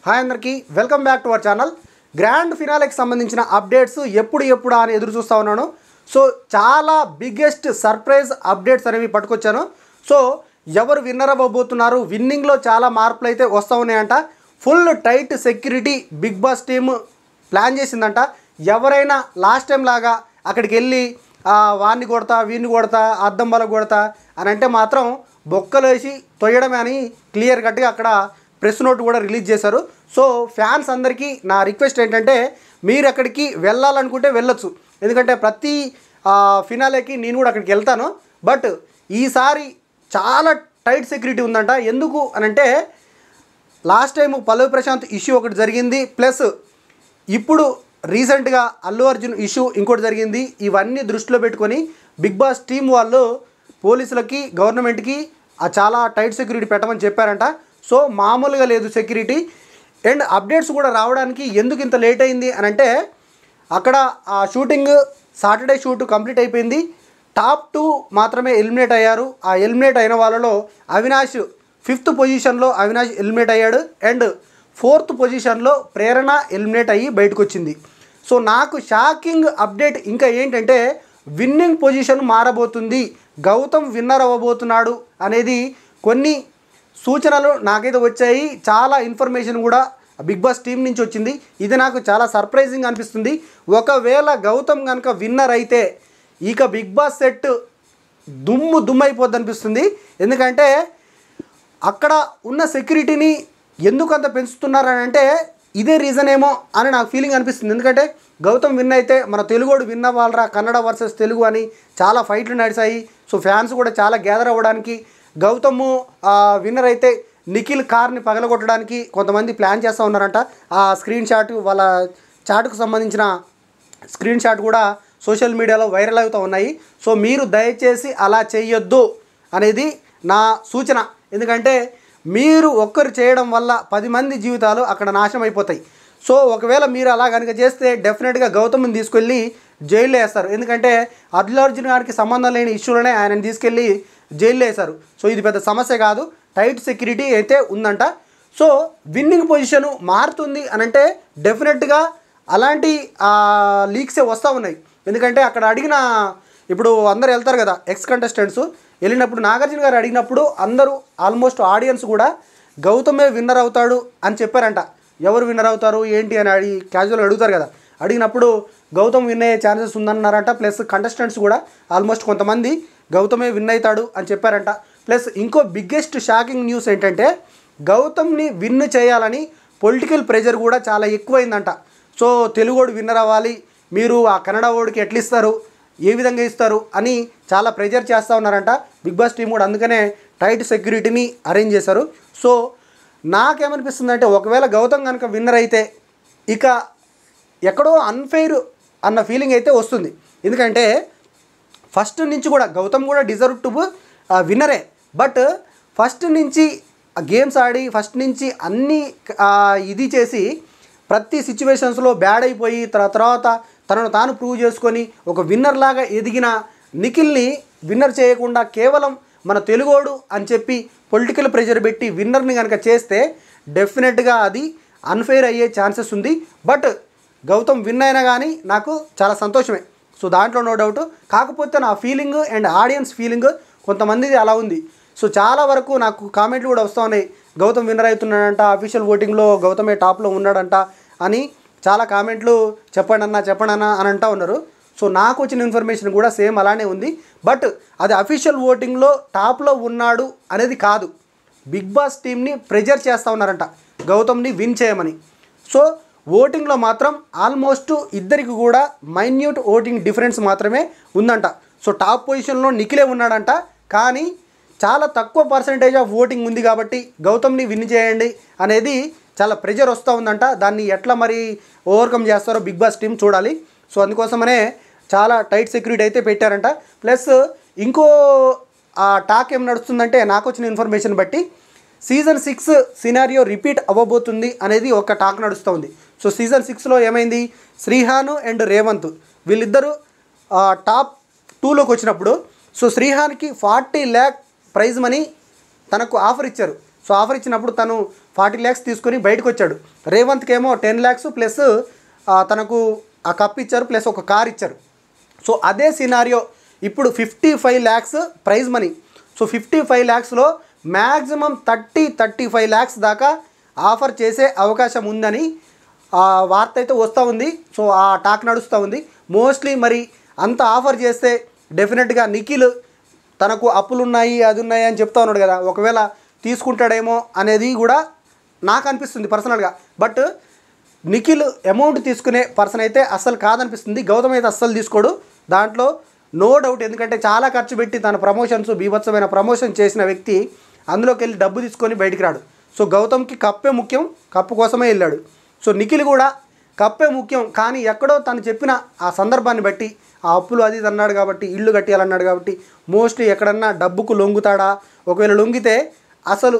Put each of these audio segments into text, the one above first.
Hi అందరికీ welcome back to our channel. Grand ఫినాలేకి సంబంధించిన అప్డేట్స్ ఎప్పుడా అని ఎదురు చూస్తూ ఉన్నాను. సో చాలా బిగ్గెస్ట్ సర్ప్రైజ్ అప్డేట్స్ అనేవి పట్టుకొచ్చాను. సో ఎవరు విన్నర్ అవ్వబోతున్నారు, విన్నింగ్లో చాలా మార్పులు అయితే వస్తూ ఉన్నాయంట. Full tight security Bigg Boss team plan చేసిందంట. ఎవరైనా లాస్ట్ టైం లాగా అక్కడికి వెళ్ళి వాడిని కొడతా వీడిని కొడతా అద్దం బల కొడతా అని అంటే మాత్రం బొక్కలు వేసి తొయ్యడమే అని క్లియర్ కట్గా అక్కడ ప్రెస్ నోట్ కూడా రిలీజ్ చేశారు. సో ఫ్యాన్స్ అందరికీ నా రిక్వెస్ట్ ఏంటంటే మీరు అక్కడికి వెళ్ళాలనుకుంటే వెళ్ళొచ్చు, ఎందుకంటే ప్రతి ఫినాలేకి నేను కూడా అక్కడికి వెళ్తాను. బట్ ఈసారి చాలా టైట్ సెక్యూరిటీ ఉందంట. ఎందుకు అనంటే లాస్ట్ టైం పల్లవి ప్రశాంత్ ఇష్యూ ఒకటి జరిగింది, ప్లస్ ఇప్పుడు రీసెంట్గా అల్లు అర్జున్ ఇష్యూ ఇంకోటి జరిగింది. ఇవన్నీ దృష్టిలో పెట్టుకొని బిగ్ బాస్ టీం వాళ్ళు పోలీసులకి గవర్నమెంట్కి చాలా టైట్ సెక్యూరిటీ పెట్టమని చెప్పారంట. సో మామూలుగా లేదు సెక్యూరిటీ. అండ్ అప్డేట్స్ కూడా రావడానికి ఎందుకు ఇంత లేట్ అయింది అని అంటే అక్కడ ఆ షూటింగ్ సాటర్డే షూట్ కంప్లీట్ అయిపోయింది. టాప్ 2 మాత్రమే ఎలిమినేట్ అయ్యారు. ఆ ఎలిమినేట్ అయిన వాళ్ళలో అవినాష్ 5th పొజిషన్లో అవినాష్ ఎలిమినేట్ అయ్యాడు. అండ్ 4th పొజిషన్లో ప్రేరణ ఎలిమినేట్ అయ్యి బయటకు వచ్చింది. సో నాకు షాకింగ్ అప్డేట్ ఇంకా ఏంటంటే విన్నింగ్ పొజిషన్ మారబోతుంది, గౌతమ్ విన్నర్ అవ్వబోతున్నాడు అనేది కొన్ని సూచనలు నాకైతే వచ్చాయి. చాలా ఇన్ఫర్మేషన్ కూడా బిగ్ బాస్ టీం నుంచి వచ్చింది. ఇది నాకు చాలా సర్ప్రైజింగ్ అనిపిస్తుంది. ఒకవేళ గౌతమ్ కనుక విన్నర్ అయితే ఇక బిగ్ బాస్ సెట్ దుమ్ము అయిపోద్ది అనిపిస్తుంది. ఎందుకంటే అక్కడ ఉన్న సెక్యూరిటీని ఎందుకు అంత పెంచుతున్నారని అంటే ఇదే రీజన్ ఏమో అని నాకు ఫీలింగ్ అనిపిస్తుంది. ఎందుకంటే గౌతమ్ విన్ అయితే మన తెలుగోడు విన్ అవ్వాలరా, కన్నడ వర్సెస్ తెలుగు అని చాలా ఫైట్లు నడిచాయి. సో ఫ్యాన్స్ కూడా చాలా గ్యాదర్ అవ్వడానికి, గౌతమ్ విన్నర్ అయితే నిఖిల్ కార్ని పగలగొట్టడానికి కొంతమంది ప్లాన్ చేస్తూ ఉన్నారంట. ఆ స్క్రీన్ షాట్, వాళ్ళ చాటుకు సంబంధించిన స్క్రీన్ షాట్ కూడా సోషల్ మీడియాలో వైరల్ అవుతూ ఉన్నాయి. సో మీరు దయచేసి అలా చేయొద్దు అనేది నా సూచన. ఎందుకంటే మీరు ఒక్కరు చేయడం వల్ల 10 మంది జీవితాలు అక్కడ నాశనం అయిపోతాయి. సో ఒకవేళ మీరు అలా కనుక చేస్తే డెఫినెట్గా గౌతమ్ని తీసుకెళ్ళి జైల్లో వేస్తారు. ఎందుకంటే అల్లు అర్జున్ గారికి సంబంధం లేని ఇష్యూలోనే ఆయనని తీసుకెళ్ళి జైల్లో వేశారు. సో ఇది పెద్ద సమస్య కాదు, టైట్ సెక్యూరిటీ అయితే ఉందంట. సో విన్నింగ్ పొజిషను మారుతుంది అనంటే డెఫినెట్గా అలాంటి లీక్సే వస్తూ ఉన్నాయి. ఎందుకంటే అక్కడ అడిగిన ఇప్పుడు అందరు వెళ్తారు కదా ఎక్స్ కంటెస్టెంట్స్, వెళ్ళినప్పుడు నాగార్జున గారు అడిగినప్పుడు అందరూ ఆల్మోస్ట్ ఆడియన్స్ కూడా గౌతమే విన్నర్ అవుతాడు అని చెప్పారంట. ఎవరు విన్నర్ అవుతారు ఏంటి అని క్యాజువల్ అడుగుతారు కదా, అడిగినప్పుడు గౌతమ్ విన్ అయ్యే ఛాన్సెస్ ఉందన్నారంట. ప్లస్ కంటెస్టెంట్స్ కూడా ఆల్మోస్ట్ కొంతమంది గౌతమే విన్ అవుతాడు అని చెప్పారంట. ప్లస్ ఇంకో బిగ్గెస్ట్ షాకింగ్ న్యూస్ ఏంటంటే గౌతమ్ని విన్ చేయాలని పొలిటికల్ ప్రెషర్ కూడా చాలా ఎక్కువైందంట. సో తెలుగోడు విన్నర్ అవ్వాలి, మీరు ఆ కన్నడ ఓడికి ఎట్లా ఇస్తారు, ఏ విధంగా ఇస్తారు అని చాలా ప్రెషర్ చేస్తూ ఉన్నారంట బిగ్ బాస్ టీం కూడా. అందుకనే టైట్ సెక్యూరిటీని అరేంజ్ చేశారు. సో నాకేమనిపిస్తుందంటే ఒకవేళ గౌతమ్ కనుక విన్నర్ అయితే ఇక ఎక్కడో అన్ఫెయిర్ అన్న ఫీలింగ్ అయితే వస్తుంది. ఎందుకంటే ఫస్ట్ నుంచి కూడా గౌతమ్ కూడా డిజర్వ్ టు విన్నరే. బట్ ఫస్ట్ నుంచి గేమ్స్ ఆడి ఫస్ట్ నుంచి అన్నీ ఇది చేసి ప్రతి సిచ్యువేషన్స్లో బ్యాడ్ అయిపోయి తర్వాత తనను తాను ప్రూవ్ చేసుకొని ఒక విన్నర్ లాగా ఎదిగిన నిఖిల్ని విన్నర్ చేయకుండా కేవలం మన తెలుగోడు అని చెప్పి పొలిటికల్ ప్రెషర్ పెట్టి విన్నర్ని కనుక చేస్తే డెఫినెట్గా అది అన్ఫెయిర్ అయ్యే ఛాన్సెస్ ఉంది. బట్ గౌతమ్ విన్ అయినా కానీ నాకు చాలా సంతోషమే. సో దాంట్లో నో డౌట్. కాకపోతే నా ఫీలింగ్ అండ్ ఆడియన్స్ ఫీలింగ్ కొంతమందిది అలా ఉంది. సో చాలా వరకు నాకు కామెంట్లు కూడా వస్తూ ఉన్నాయి, గౌతమ్ విన్నర్ అవుతున్నాడంట, అఫీషియల్ ఓటింగ్లో గౌతమే టాప్లో ఉన్నాడంట అని చాలా కామెంట్లు చెప్పండి అన్న అని అంటూ ఉన్నారు. సో నాకు వచ్చిన ఇన్ఫర్మేషన్ కూడా సేమ్ అలానే ఉంది. బట్ అది అఫీషియల్ ఓటింగ్లో టాప్లో ఉన్నాడు అనేది కాదు, బిగ్ బాస్ టీమ్ని ప్రెజర్ చేస్తూ ఉన్నారంట గౌతమ్ని విన్ చేయమని. సో ఓటింగ్లో మాత్రం ఆల్మోస్ట్ ఇద్దరికి కూడా మైన్యూట్ ఓటింగ్ డిఫరెన్స్ మాత్రమే ఉందంట. సో టాప్ పొజిషన్లో నిఖిలే ఉన్నాడంట, కానీ చాలా తక్కువ పర్సంటేజ్ ఆఫ్ ఓటింగ్ ఉంది కాబట్టి గౌతమ్ని విన్ చేయండి అనేది చాలా ప్రెజర్ వస్తూ ఉందంట. దాన్ని ఎట్లా మరి ఓవర్కమ్ చేస్తారో బిగ్ బాస్ టీం చూడాలి. సో అందుకోసమనే చాలా టైట్ సెక్యూరిటీ అయితే పెట్టారంట. ప్లస్ ఇంకో టాక్ ఏం నడుస్తుందంటే నాకు వచ్చిన ఇన్ఫర్మేషన్ బట్టి సీజన్ 6 సినారియో రిపీట్ అవ్వబోతుంది అనేది ఒక టాక్ నడుస్తూ ఉంది. సో సీజన్ 6లో ఏమైంది, శ్రీహాను అండ్ రేవంత్ వీళ్ళిద్దరూ టాప్ 2లోకి వచ్చినప్పుడు సో శ్రీహాన్కి 40 lakh ప్రైజ్ మనీ తనకు ఆఫర్ ఇచ్చారు. సో ఆఫర్ ఇచ్చినప్పుడు తను 40 lakhs తీసుకొని బయటకు వచ్చాడు. రేవంత్కి ఏమో 10 lakhs ప్లస్ తనకు ఆ కప్ ఇచ్చారు, ప్లస్ ఒక కార్ ఇచ్చారు. సో అదే సినారియో ఇప్పుడు 55 lakhs ప్రైజ్ మనీ. సో 55 lakhsలో మ్యాక్సిమం 35 lakhs దాకా ఆఫర్ చేసే అవకాశం ఉందని వార్త అయితే వస్తూ ఉంది. సో ఆ టాక్ నడుస్తూ ఉంది. మోస్ట్లీ మరి అంత ఆఫర్ చేస్తే డెఫినెట్గా నిఖిల్ తనకు అప్పులు ఉన్నాయి అది ఉన్నాయి అని చెప్తా ఉన్నాడు కదా, ఒకవేళ తీసుకుంటాడేమో అనేది కూడా నాకు అనిపిస్తుంది పర్సనల్గా. బట్ నిఖిల్ అమౌంట్ తీసుకునే పర్సన్ అయితే అస్సలు కాదనిపిస్తుంది. గౌతమ్ అయితే అస్సలు తీసుకోడు, దాంట్లో నో డౌట్. ఎందుకంటే చాలా ఖర్చు పెట్టి తన ప్రమోషన్స్ బీభత్సమైన ప్రమోషన్ చేసిన వ్యక్తి అందులోకి వెళ్ళి డబ్బు తీసుకొని బయటికి రాడు. సో గౌతమ్కి కప్పే ముఖ్యం, కప్పు కోసమే వెళ్ళాడు. సో నిఖిల్ కూడా కప్పే ముఖ్యం, కానీ ఎక్కడో తను చెప్పిన ఆ సందర్భాన్ని బట్టి ఆ అప్పులు అది అన్నాడు కాబట్టి, ఇల్లు కట్టియాలన్నాడు కాబట్టి మోస్ట్లీ ఎక్కడన్నా డబ్బుకు లొంగుతాడా, ఒకవేళ లొంగితే అసలు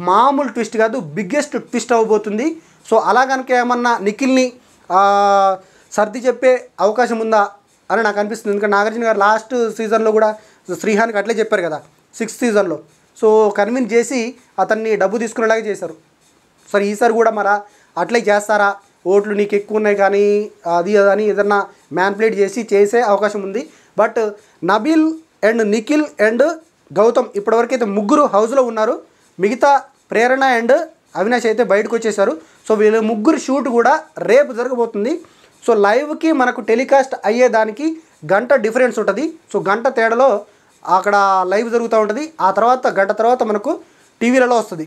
మామూలు ట్విస్ట్ కాదు, బిగ్గెస్ట్ ట్విస్ట్ అవ్వబోతుంది. సో అలా కనుక ఏమన్నా నిఖిల్ని సర్ది చెప్పే అవకాశం ఉందా అని నాకు అనిపిస్తుంది. ఎందుకంటే నాగార్జున గారు లాస్ట్ సీజన్లో కూడా శ్రీహాన్కి అట్లే చెప్పారు కదా 6th seasonలో. సో కన్విన్స్ చేసి అతన్ని డబ్బు తీసుకునేలాగా చేశారు. సరే ఈసారి కూడా మరి అట్లే చేస్తారా, ఓట్లు నీకు ఎక్కువ ఉన్నాయి కానీ అది అని ఏదన్నా మ్యాన్ప్లేట్ చేసే అవకాశం ఉంది. But Nabeel and Nikhil and Gautam ఇప్పటివరకైతే ముగ్గురు హౌస్లో ఉన్నారు. మిగతా ప్రేరణ అండ్ అవినాష్ అయితే బయటకు వచ్చేసారు. సో వీళ్ళ ముగ్గురు షూట్ కూడా రేపు జరగబోతుంది. సో లైవ్కి మనకు టెలికాస్ట్ అయ్యేదానికి గంట డిఫరెన్స్ ఉంటుంది. సో గంట తేడాలో అక్కడ లైవ్ జరుగుతూ ఉంటుంది. ఆ తర్వాత గంట తర్వాత మనకు టీవీలలో వస్తుంది.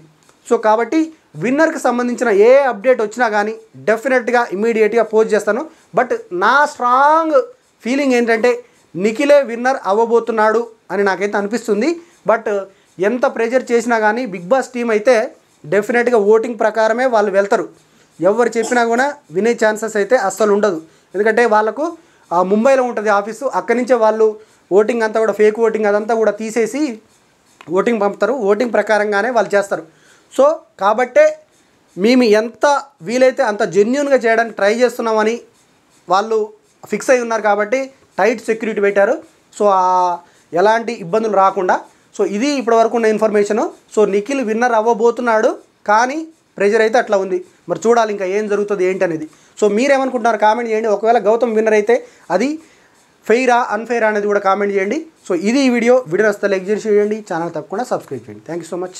సో కాబట్టి విన్నర్కి సంబంధించిన ఏ అప్డేట్ వచ్చినా కానీ డెఫినెట్గా ఇమీడియట్గా పోస్ట్ చేస్తాను. బట్ నా స్ట్రాంగ్ ఫీలింగ్ ఏంటంటే నిఖిలే విన్నర్ అవ్వబోతున్నాడు అని నాకైతే అనిపిస్తుంది. బట్ ఎంత ప్రెజర్ చేసినా కానీ బిగ్ బాస్ టీం అయితే డెఫినెట్గా ఓటింగ్ ప్రకారమే వాళ్ళు వెళ్తారు. ఎవరు చెప్పినా కూడా వినే ఛాన్సెస్ అయితే అస్సలు ఉండదు. ఎందుకంటే వాళ్ళకు ముంబైలో ఉంటుంది ఆఫీసు, అక్కడి నుంచే వాళ్ళు ఓటింగ్ అంతా కూడా ఫేక్ ఓటింగ్ అదంతా కూడా తీసేసి ఓటింగ్ పంపుతారు. ఓటింగ్ ప్రకారంగానే వాళ్ళు చేస్తారు. సో కాబట్టే మేము ఎంత వీలైతే అంత జెన్యూన్గా చేయడానికి ట్రై చేస్తున్నామని వాళ్ళు ఫిక్స్ అయి ఉన్నారు. కాబట్టి టైట్ సెక్యూరిటీ పెట్టారు. సో ఎలాంటి ఇబ్బందులు రాకుండా. సో ఇది ఇప్పటివరకు ఉన్న ఇన్ఫర్మేషను. సో నిఖిల్ విన్నర్ అవ్వబోతున్నాడు, కానీ ప్రెజర్ అయితే అట్లా ఉంది. మరి చూడాలి ఇంకా ఏం జరుగుతుంది ఏంటి అనేది. సో మీరేమనుకుంటున్నారు కామెంట్ చేయండి. ఒకవేళ గౌతమ్ విన్నర్ అయితే అది ఫెయిరా అన్ఫెయిరా అనేది కూడా కామెంట్ చేయండి. సో ఇది ఈ వీడియో నచ్చితే లైక్ చేసి చేయండి, ఛానల్ తప్పకుండా సబ్స్క్రైబ్ చేయండి. Thank you so much.